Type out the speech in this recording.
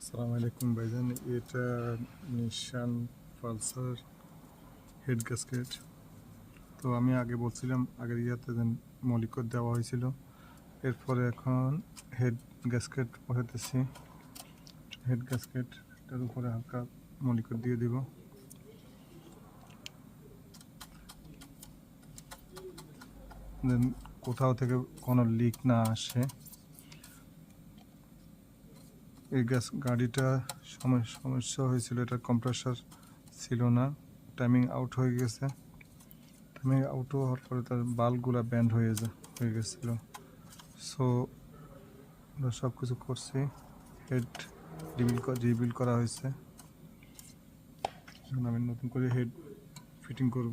আসসালামু আলাইকুম ভাইজান, এটা নিশান পালসার হেড গ্যাসকেট। তো আমি আগে বলছিলাম আগের ইয়াতে মলিকট দেওয়া হয়েছিল, এরপরে এখন হেড গ্যাসকেট বসাতেছি। হেড গ্যাসকেটটার উপরে হালকা মলিকট দিয়ে দিব। দেন কোথাও থেকে কোনো লিক না আসে। এই গাড়িটা সমস্যা হয়েছিল, এটা কম্প্রেসার ছিল না, টাইমিং আউট হয়ে গেছে। টাইমিং আউট হওয়ার পরে তার বাল্বগুলো ব্যান্ড হয়ে গেছিল। সো আমরা সব কিছু করছি, হেড রিবিল্ড করা হয়েছে। এখন আমি নতুন করে হেড ফিটিং করব।